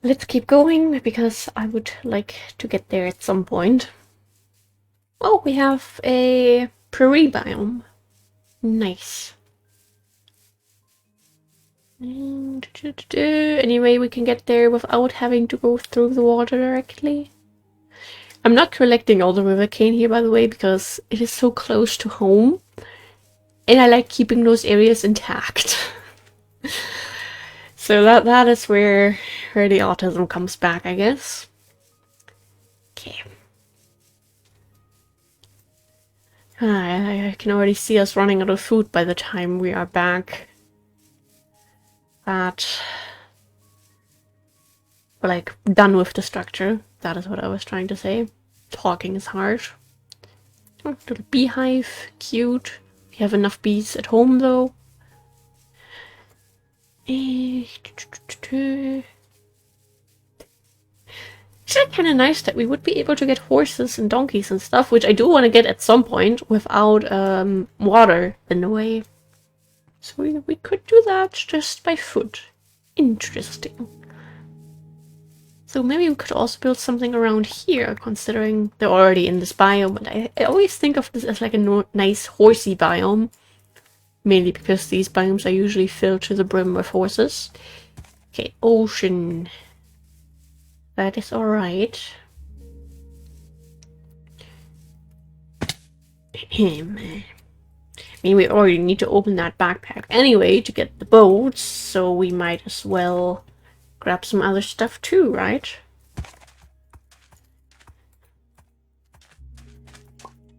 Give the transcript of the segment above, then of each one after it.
Let's keep going, because I would like to get there at some point. Oh, we have a prairie biome. Nice. Anyway, we can get there without having to go through the water directly. I'm not collecting all the river cane here, by the way, because it is so close to home. And I like keeping those areas intact. So that is where the autism comes back, I guess. Okay. I can already see us running out of food by the time we are back. But we're like done with the structure. That is what I was trying to say. Talking is hard. Oh, little beehive, cute. We have enough bees at home though. It's actually kind of nice that we would be able to get horses and donkeys and stuff, which I do want to get at some point without water in the way. So we could do that just by foot. Interesting. So maybe we could also build something around here, considering they're already in this biome. But I always think of this as like a nice horsey biome. Mainly because these biomes are usually filled to the brim with horses. Okay, ocean. That is alright. I mean, we already need to open that backpack anyway to get the boats, so we might as well grab some other stuff too, right?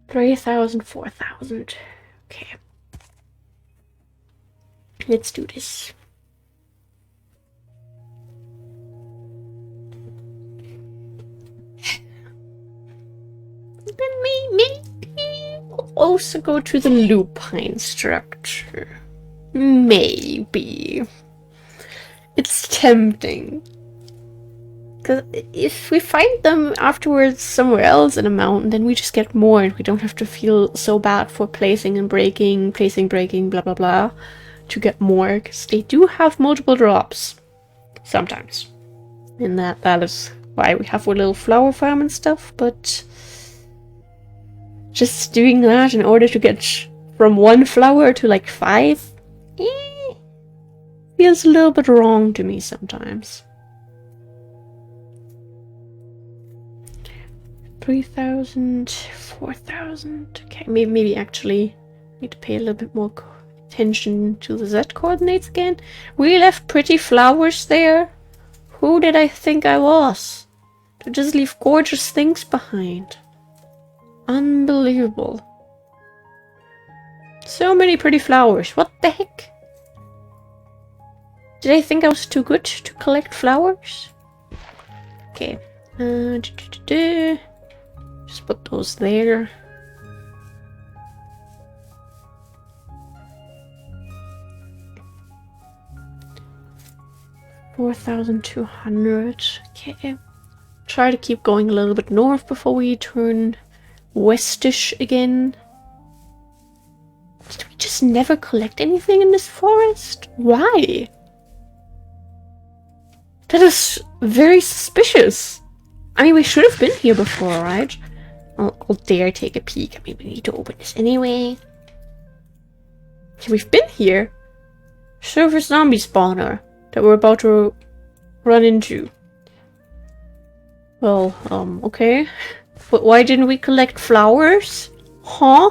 3,000, 4,000. Okay. Let's do this. Then maybe we'll also go to the lupine structure. Maybe. It's tempting. Because if we find them afterwards somewhere else in a mountain, then we just get more and we don't have to feel so bad for placing and breaking, blah blah blah, to get more, because they do have multiple drops. Sometimes. And that is why we have our little flower farm and stuff, but just doing that in order to get from 1 flower to like 5, feels a little bit wrong to me sometimes. 3,000, 4,000. Okay, maybe actually need to pay a little bit more attention to the Z coordinates again. We left pretty flowers there. Who did I think I was? To just leave gorgeous things behind. Unbelievable. So many pretty flowers. What the heck? Did I think I was too good to collect flowers? Okay. Just put those there. $4,200. Okay. Try to keep going a little bit north before we turn westish again. Did we just never collect anything in this forest? Why? That is very suspicious. I mean, we should have been here before, right? I'll dare take a peek. I mean, we need to open this anyway. Okay, we've been here. Silver zombie spawner that we're about to run into. Well, okay. But why didn't we collect flowers? Huh?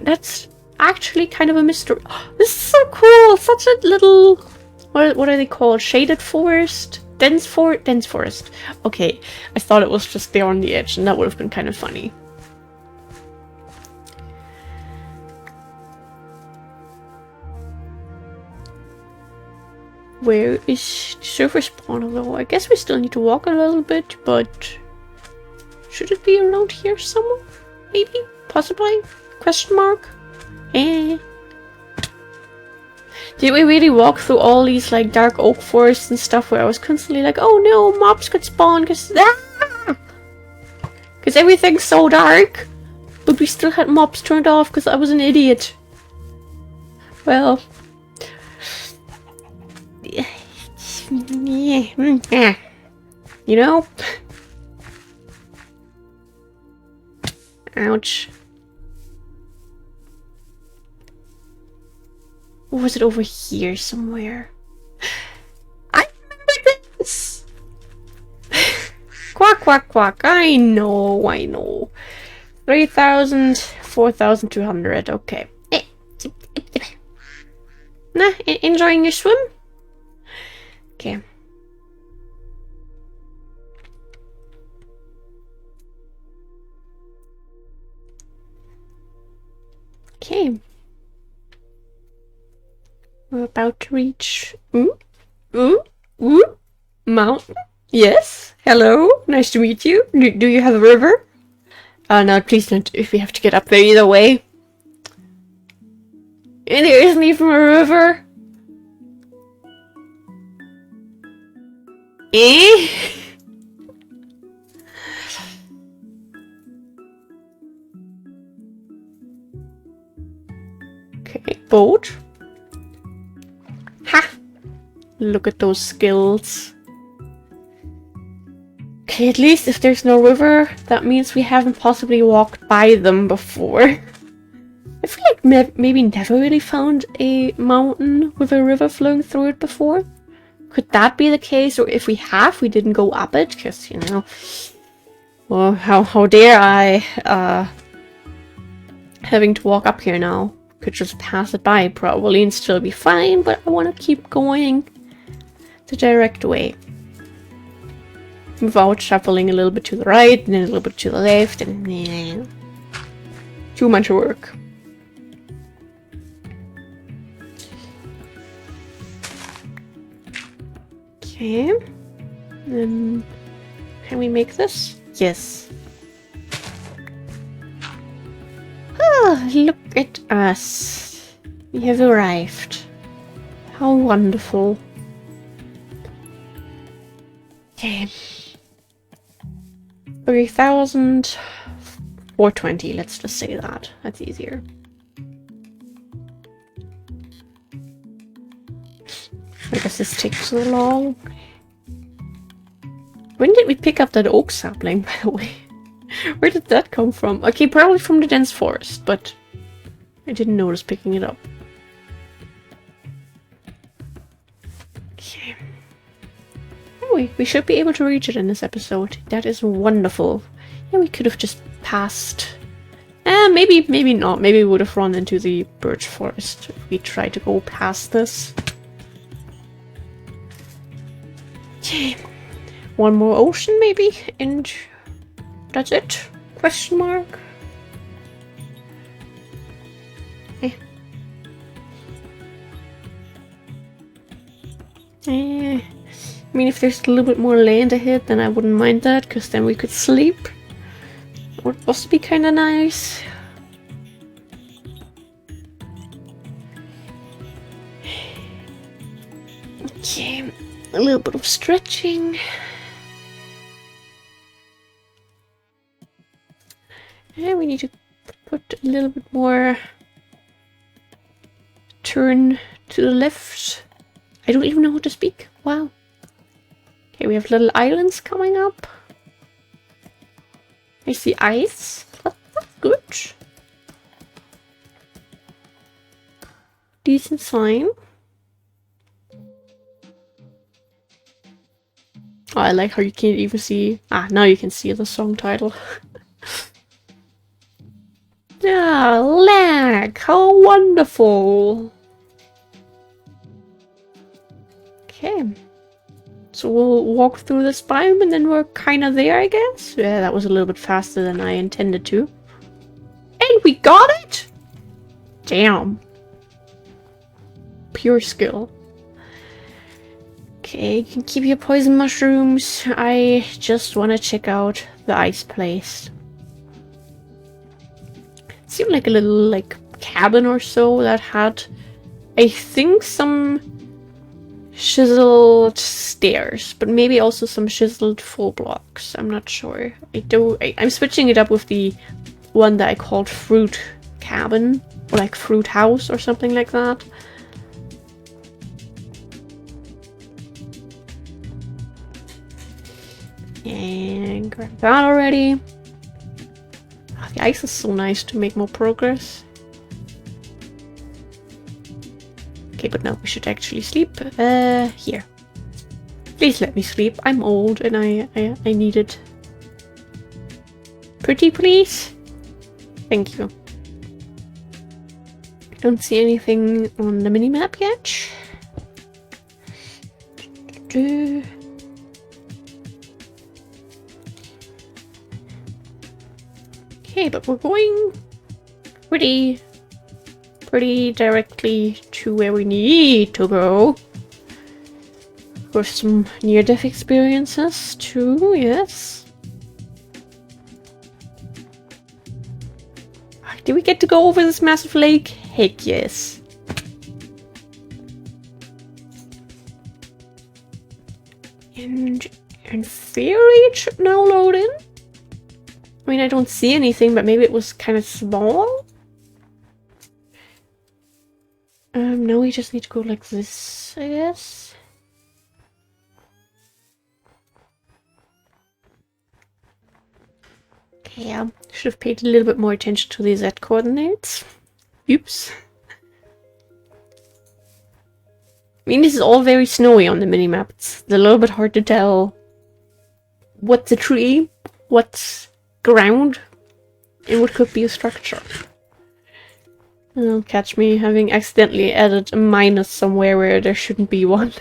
That's actually kind of a mystery. This is so cool! Such a little... What are they called? Shaded forest? Dense forest. Okay, I thought it was just there on the edge, and that would have been kind of funny. Where is the silver spawner though? I guess we still need to walk a little bit, but... should it be around here somewhere? Maybe? Possibly? Question mark? Eh. Did we really walk through all these like dark oak forests and stuff where I was constantly like, oh no, mobs could spawn because everything's so dark, but we still had mobs turned off because I was an idiot. Well, You know? Ouch. Or was it over here somewhere? I remember this! Quack, quack, quack. I know. 3,000, 4,200. Okay. Nah, enjoying your swim? Okay. Okay. We're about to reach... Mountain? Yes? Hello? Nice to meet you. Do you have a river? No, please don't, if we have to get up there either way. And there isn't even a river. Eh? Okay, boat. Ha! Look at those skills. Okay, at least if there's no river, that means we haven't possibly walked by them before. I feel like maybe never really found a mountain with a river flowing through it before. Could that be the case? Or if we have, we didn't go up it? Because, you know... Well, how dare I, having to walk up here now. Could just pass it by probably and still be fine, but I want to keep going the direct way. Without shuffling a little bit to the right and then a little bit to the left and too much work. Okay. Can we make this? Yes. Ah, look at us. We have arrived. How wonderful. Okay. 3,420. Let's just say that. That's easier. I guess this takes so long. When did we pick up that oak sapling, by the way? Where did that come from? Okay, probably from the dense forest, but I didn't notice picking it up. Okay. Oh, we should be able to reach it in this episode. That is wonderful. Yeah, we could have just passed. Maybe not. Maybe we would have run into the birch forest if we tried to go past this. Okay. One more ocean, maybe? And that's it? Question mark? I mean, if there's a little bit more land ahead, then I wouldn't mind that, because then we could sleep. It would also be kind of nice. Okay, a little bit of stretching. And we need to put a little bit more turn to the left. I don't even know how to speak. Wow. Okay, we have little islands coming up. I see ice. That's good. Decent sign. Oh, I like how you can't even see... Ah, now you can see the song title. Ah, lag! How wonderful! Okay. So we'll walk through this biome and then we're kind of there, I guess? Yeah, that was a little bit faster than I intended to. And we got it! Damn. Pure skill. Okay, you can keep your poison mushrooms. I just want to check out the ice place. It seemed like a little, like, cabin or so that had, I think, some chiseled stairs, but maybe also some chiseled full blocks. I'm not sure. I'm switching it up with the one that I called Fruit Cabin, or like Fruit House or something like that. And grab that already. Oh, the ice is so nice to make more progress. Okay, but now we should actually sleep. Here. Please let me sleep. I'm old and I need it. Pretty please? Thank you. Don't see anything on the minimap yet. Okay, but we're going pretty directly to where we need to go. With some near-death experiences too, yes. Did we get to go over this massive lake? Heck yes. And in theory it should now load in. I mean, I don't see anything, but maybe it was kind of small. No, we just need to go like this, I guess. Okay, yeah, should have paid a little bit more attention to the Z coordinates. Oops. I mean, this is all very snowy on the minimap. It's a little bit hard to tell what's a tree, what's ground, and what could be a structure. Don't catch me having accidentally added a minus somewhere where there shouldn't be one.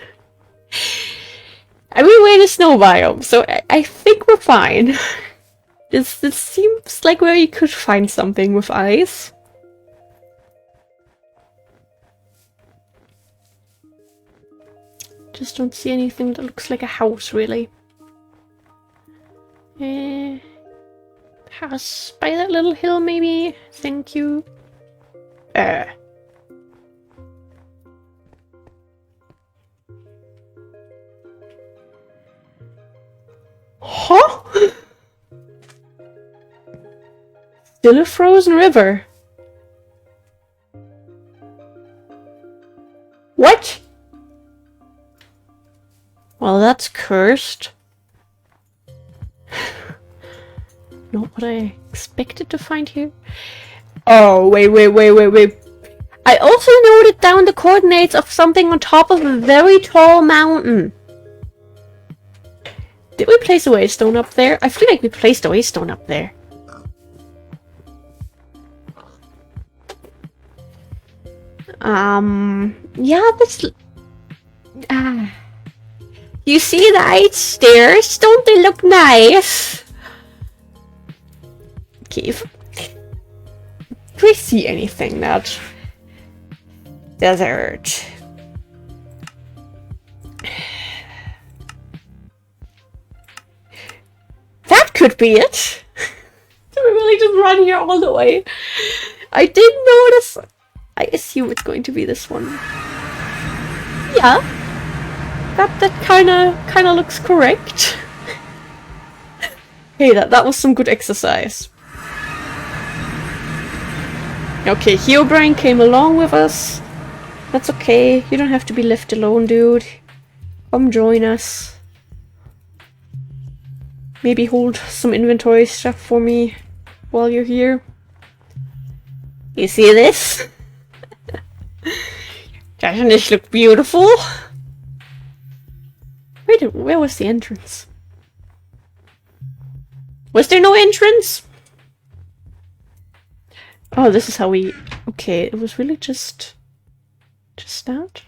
I mean, we're in a snow biome, so I think we're fine. This seems like where you could find something with ice. Just don't see anything that looks like a house, really. House by that little hill, maybe? Thank you. Huh? Still a frozen river. What? Well, that's cursed. Not what I expected to find here. Oh, wait. I also noted down the coordinates of something on top of a very tall mountain. Did we place a waystone up there? I feel like we placed a waystone up there. Yeah, this... You see the 8 stairs? Don't they look nice? Okay, do we see anything that... Desert. That could be it. Did we really just run here all the way? I did notice. I assume it's going to be this one. Yeah. That kinda looks correct. Hey, that was some good exercise. Okay, Heobrine came along with us. That's okay. You don't have to be left alone, dude. Come join us. Maybe hold some inventory stuff for me while you're here. You see this? Doesn't this look beautiful? Wait, where was the entrance? Was there no entrance? Oh, this is how we... Okay, it was really just that?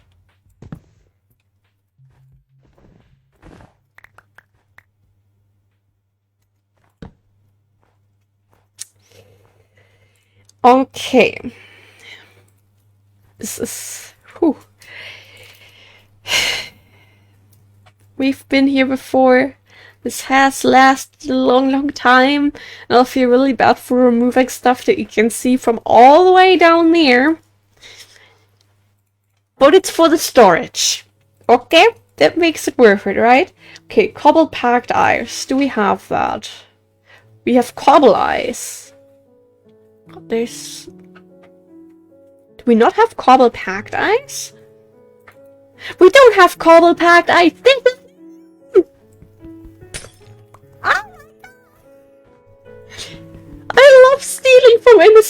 Okay. This is... Whew. We've been here before. This has lasted a long time. And I'll feel really bad for removing stuff that you can see from all the way down there. But it's for the storage. Okay? That makes it worth it, right? Okay, cobble packed ice. Do we have that? We have cobble ice. There's... Do we not have cobble packed ice? We don't have cobble packed ice!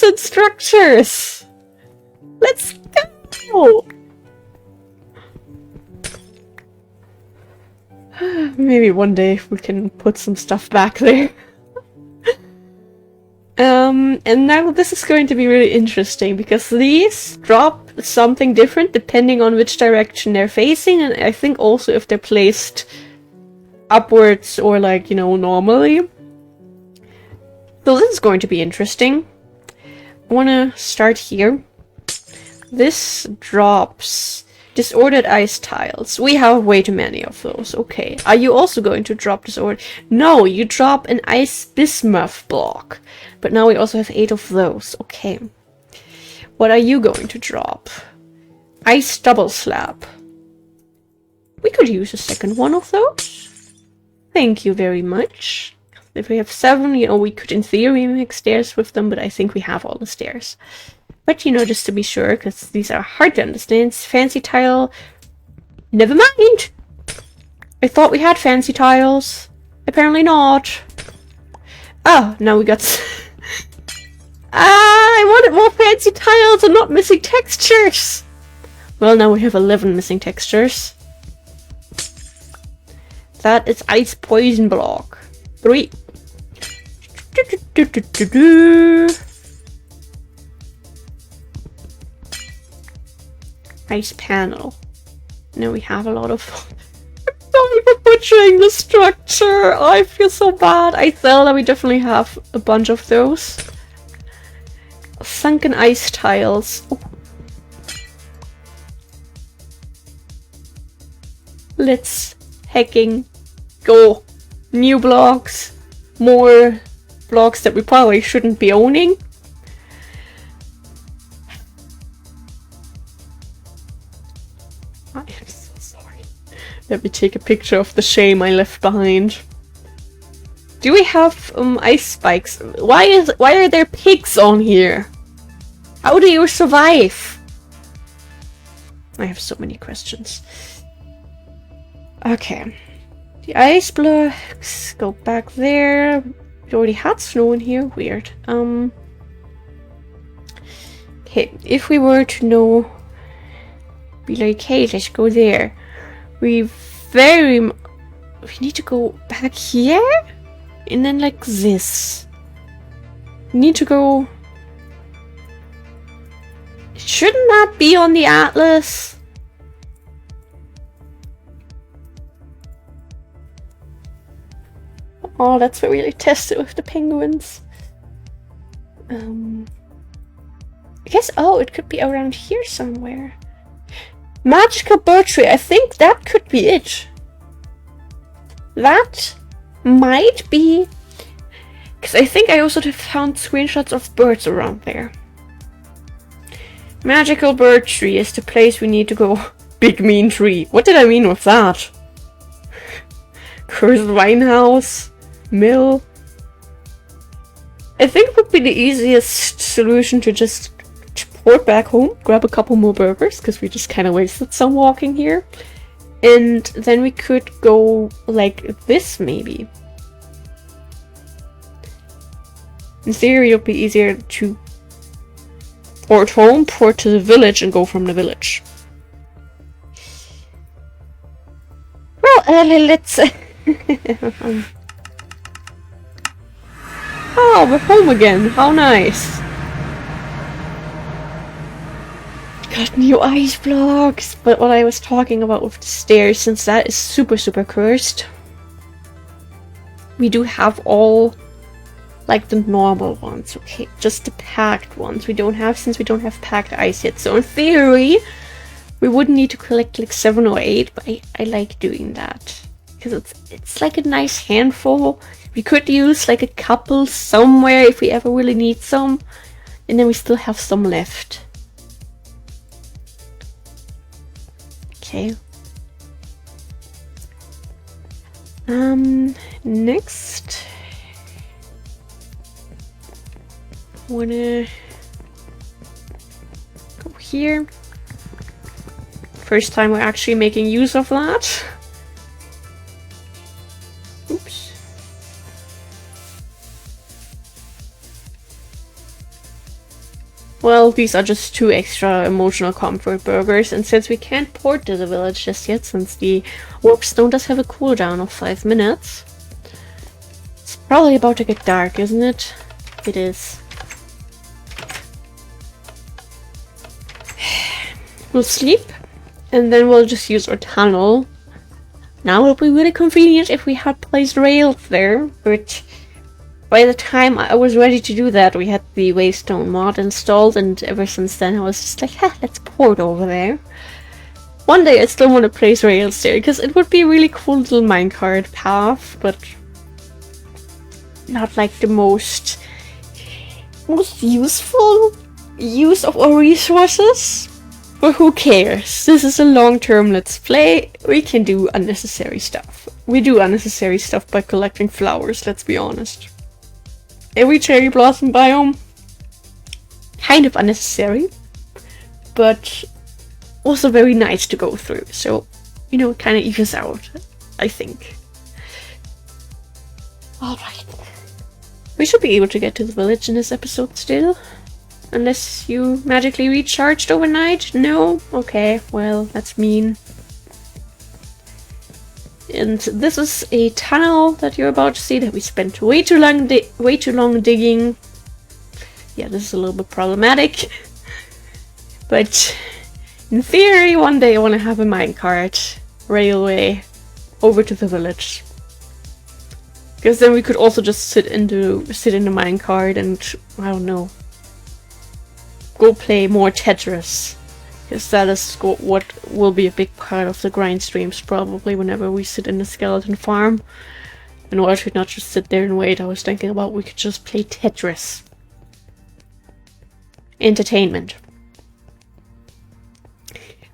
decent structures. Let's go. Maybe one day we can put some stuff back there. And now this is going to be really interesting because these drop something different depending on which direction they're facing, and I think also if they're placed upwards or like, you know, normally. So this is going to be interesting. I want to start here. This drops disordered ice tiles. We have way too many of those. Okay. Are you also going to drop disordered? No, you drop an ice bismuth block. But now we also have 8 of those. Okay. What are you going to drop? Ice double slab. We could use a second one of those. Thank you very much. If we have 7, you know, we could in theory make stairs with them, but I think we have all the stairs. But, you know, just to be sure, because these are hard to understand. Fancy tile. Never mind! I thought we had fancy tiles. Apparently not. Oh, now we got... I wanted more fancy tiles and not missing textures! Well, now we have 11 missing textures. That is ice poison block. 3. Ice panel. Now we have a lot of... Sorry for butchering the structure. I feel so bad. I felt that we definitely have a bunch of those. Sunken ice tiles. Oh. Let's hacking go. New blocks. More blocks that we probably shouldn't be owning. I am so sorry. Let me take a picture of the shame I left behind. Do we have ice spikes? Why are there pigs on here? How do you survive? I have so many questions. Okay. The ice blocks go back there. We already had snow in here. Weird. Okay, if we were to know, be like, hey, let's go there. We need to go back here, and then like this. We need to go. Shouldn't that be on the atlas? Oh, that's where we like test it with the penguins. I guess, oh, it could be around here somewhere. Magical bird tree, I think that could be it. That might be... Because I think I also found screenshots of birds around there. Magical bird tree is the place we need to go. Big mean tree. What did I mean with that? Cursed wine house. Mill. I think it would be the easiest solution to just port back home, grab a couple more burgers, because we just kind of wasted some walking here. And then we could go like this, maybe. In theory, it would be easier to port home, port to the village, and go from the village. Well, let's... Oh, we're home again. How nice. Got new ice blocks. But what I was talking about with the stairs, since that is super, super cursed, we do have all like the normal ones, okay? Just the packed ones we don't have, since we don't have packed ice yet. So in theory, we wouldn't need to collect like 7 or 8, but I like doing that. Because it's like a nice handful. We could use like a couple somewhere if we ever really need some. And then we still have some left. Okay. Next. Wanna go here. First time we're actually making use of that. Well, these are just 2 extra emotional comfort burgers, and since we can't port to the village just yet, since the warpstone does have a cooldown of 5 minutes, it's probably about to get dark, isn't it? It is. We'll sleep, and then we'll just use our tunnel. Now it would be really convenient if we had placed rails there, but by the time I was ready to do that, we had the Waystone mod installed, and ever since then I was just like, let's port over there. One day I still want to place rails there, because it would be a really cool little minecart path, but not like the most useful use of our resources. But who cares? This is a long-term let's play. We can do unnecessary stuff. We do unnecessary stuff by collecting flowers, let's be honest. Every cherry blossom biome, kind of unnecessary, but also very nice to go through. So, you know, it kind of evens out, I think. Alright. We should be able to get to the village in this episode still. Unless you magically recharged overnight? No? Okay, well, that's mean. And this is a tunnel that you're about to see that we spent way too long digging. Yeah, this is a little bit problematic. But in theory, one day I want to have a minecart railway over to the village. Because then we could also just sit in the minecart and, I don't know, go play more Tetris. Because that is what will be a big part of the grind streams probably whenever we sit in the skeleton farm. In order to not just sit there and wait, I was thinking about we could just play Tetris. Entertainment.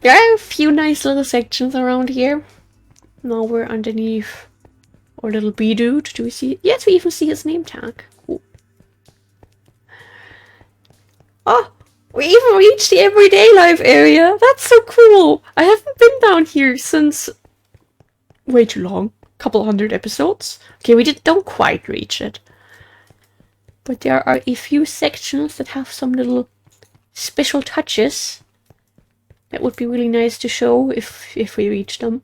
There are a few nice little sections around here. Now we're underneath our little bee dude. Do we see it? Yes, we even see his name tag. Ooh. Oh! We even reached the everyday life area! That's so cool! I haven't been down here since way too long. Couple hundred episodes. Okay, we don't quite reach it. But there are a few sections that have some little special touches. That would be really nice to show if we reach them.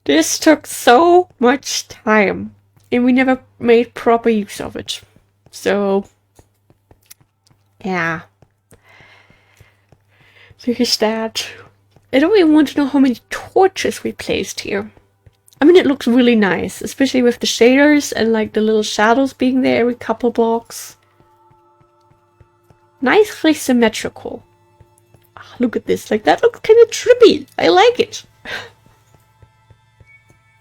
This took so much time. And we never made proper use of it. So yeah. There's that. I don't even want to know how many torches we placed here. I mean, it looks really nice, especially with the shaders and like the little shadows being there every couple blocks. Nicely symmetrical. Oh, look at this, like that looks kind of trippy. I like it.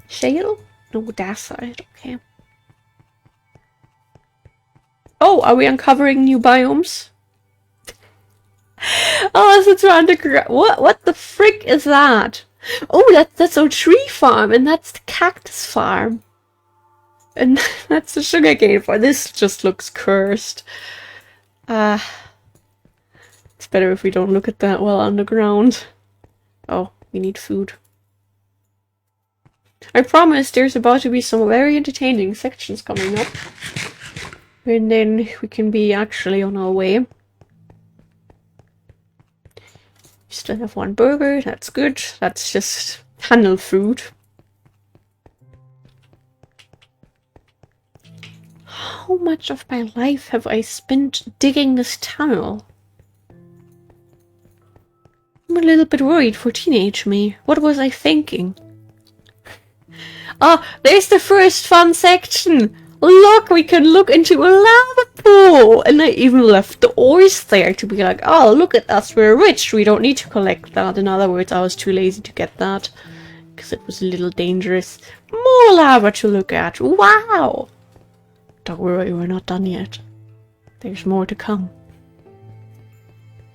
Shale? No, that side, okay. Oh, are we uncovering new biomes? Oh, since we're underground. What the frick is that? Oh, that's our tree farm, and that's the cactus farm. And that's the sugarcane farm. This just looks cursed. It's better if we don't look at that while underground. Oh, we need food. I promise there's about to be some very entertaining sections coming up. And then we can be actually on our way. Still have 1 burger, that's good. That's just tunnel food. How much of my life have I spent digging this tunnel? I'm a little bit worried for teenage me. What was I thinking? Oh, there's the first fun section! Look, we can look into a lava pool! And I even left the ores there to be like, oh, look at us, we're rich, we don't need to collect that. In other words, I was too lazy to get that, because it was a little dangerous. More lava to look at, wow! Don't worry, we're not done yet. There's more to come.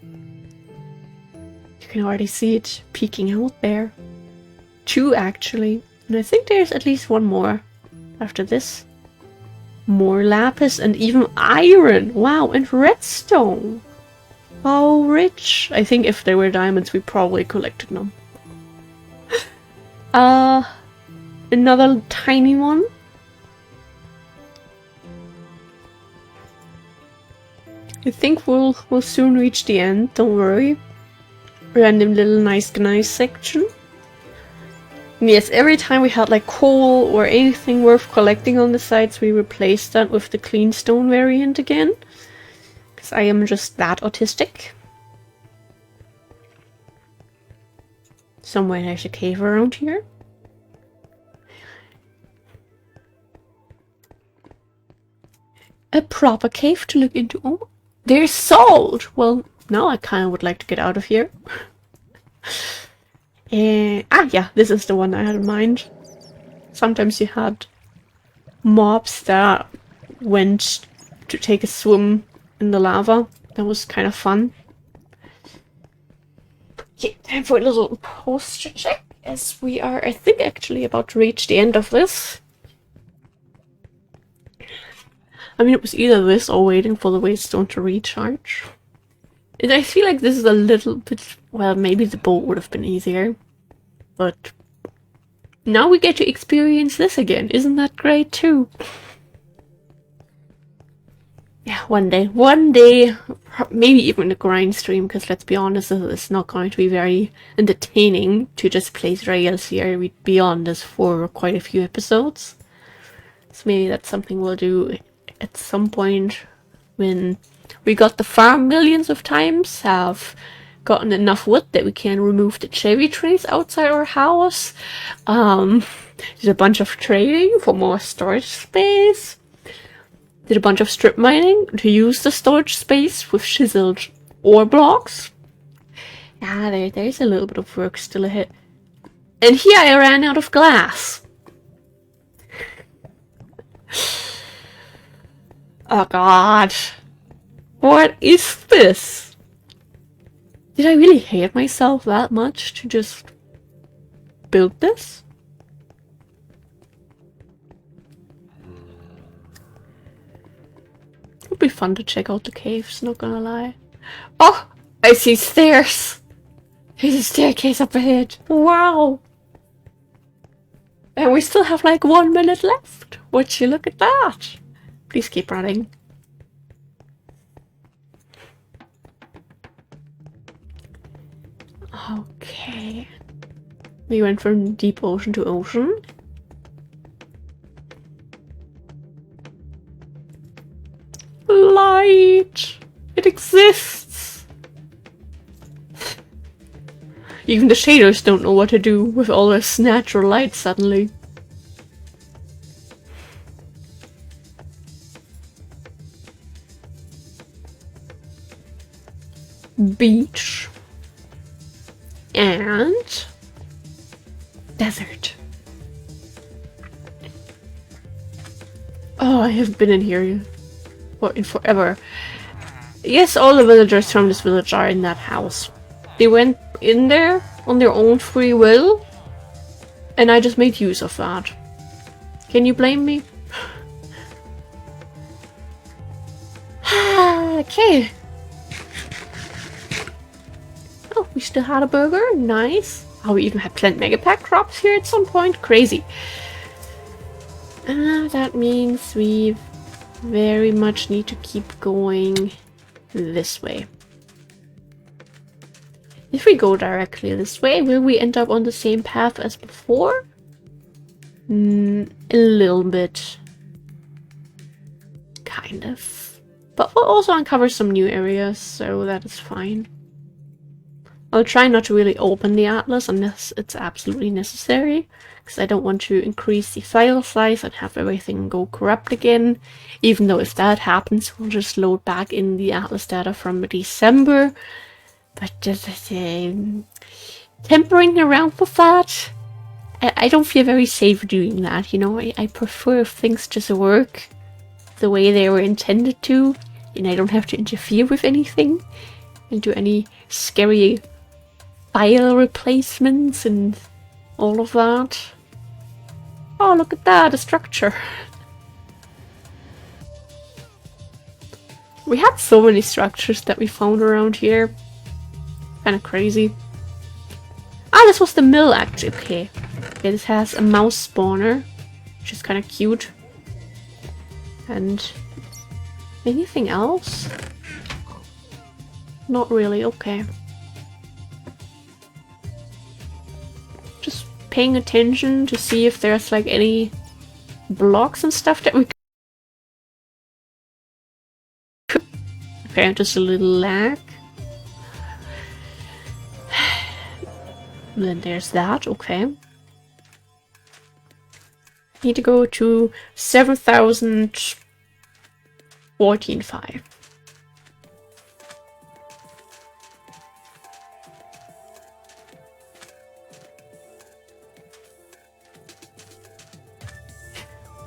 You can already see it peeking out there. 2 actually, and I think there's at least 1 more after this. More lapis and even iron! Wow, and redstone! How rich! I think if they were diamonds, we probably collected them. Another tiny one. I think we'll soon reach the end, don't worry. Random little nice section. And yes, every time we had like coal or anything worth collecting on the sites, we replaced that with the clean stone variant again. Because I am just that autistic. Somewhere there's a cave around here. A proper cave to look into. Oh, there's salt! Well, now I kind of would like to get out of here. Yeah, this is the one I had in mind. Sometimes you had mobs that went to take a swim in the lava. That was kind of fun. Okay, time for a little posture check, as we are, I think, actually about to reach the end of this. I mean, it was either this or waiting for the waystone to recharge. And I feel like this is a little bit... Well, maybe the boat would have been easier. But now we get to experience this again. Isn't that great too? Yeah, one day, maybe even a grind stream, because let's be honest, it's not going to be very entertaining to just place rails here. We'd be on this for quite a few episodes. So maybe that's something we'll do at some point when we got the farm millions of times, have gotten enough wood that we can remove the cherry trees outside our house. Did a bunch of trading for more storage space. Did a bunch of strip mining to use the storage space with chiseled ore blocks. Yeah, there's a little bit of work still ahead. And here I ran out of glass. Oh god. What is this? Did I really hate myself that much to just build this? It would be fun to check out the caves, not gonna lie. Oh! I see stairs! There's a staircase up ahead. Wow! And we still have like 1 minute left. Would you look at that? Please keep running. Okay. We went from deep ocean to ocean. Light! It exists! Even the shaders don't know what to do with all this natural light suddenly. Beach. And desert. Oh, I have been in here in forever. Yes, all the villagers from this village are in that house. They went in there on their own free will, and I just made use of that. Can you blame me? Okay. Oh, we still had a burger. Nice. Oh, we even had plant mega pack crops here at some point. Crazy. That means we very much need to keep going this way. If we go directly this way, will we end up on the same path as before? A little bit. Kind of. But we'll also uncover some new areas, so that is fine. I'll try not to really open the atlas unless it's absolutely necessary, because I don't want to increase the file size and have everything go corrupt again. Even though if that happens, we'll just load back in the atlas data from December. But just tempering around with that, I don't feel very safe doing that, you know. I prefer if things just work the way they were intended to, and I don't have to interfere with anything and do any scary file replacements and all of that. Oh, look at that, a structure. We had so many structures that we found around here. Kind of crazy. Ah, this was the mill actually. Okay. Yeah, this has a mouse spawner, which is kind of cute. And anything else? Not really, okay. Just paying attention to see if there's like any blocks and stuff that we could... Okay, just a little lag. And then there's that, okay. Need to go to 7,014.5.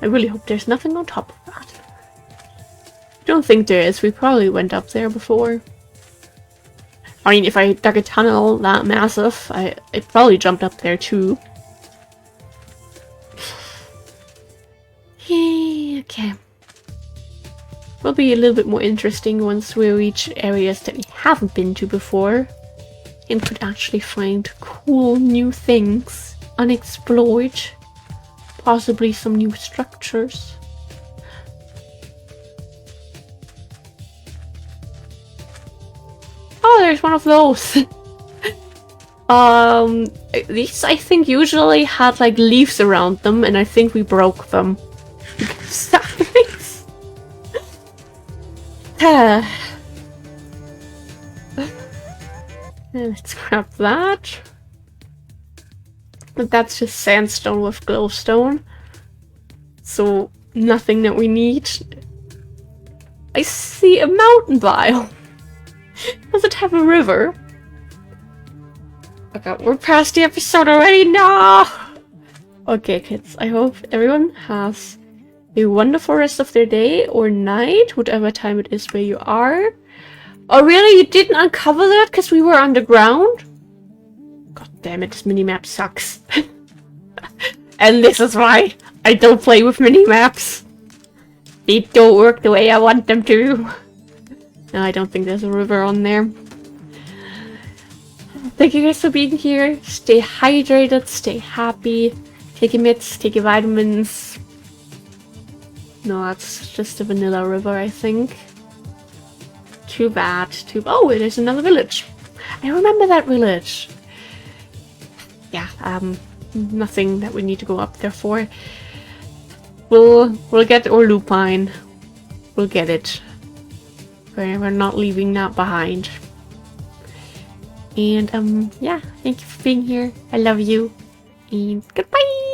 I really hope there's nothing on top of that. I don't think there is. We probably went up there before. I mean, if I dug a tunnel that massive, I probably jumped up there too. Okay. Will be a little bit more interesting once we reach areas that we haven't been to before and could actually find cool new things unexplored. Possibly some new structures. Oh, there's one of those. These I think usually had like leaves around them, and I think we broke them. Let's grab that. But that's just sandstone with glowstone. So nothing that we need. I see a mountain biome. Does it have a river? Okay, we're past the episode already. No! Okay, kids. I hope everyone has a wonderful rest of their day or night, whatever time it is where you are. Oh, really? You didn't uncover that because we were underground? God damn it, this minimap sucks. And this is why I don't play with minimaps. They don't work the way I want them to. No, I don't think there's a river on there. Thank you guys for being here. Stay hydrated, stay happy. Take your meds, take your vitamins. No, that's just a vanilla river, I think. Too bad. Oh, there's another village. I remember that village. Yeah, nothing that we need to go up there for. We'll get our lupine. We'll get it. We're not leaving that behind. And yeah, thank you for being here. I love you. And goodbye!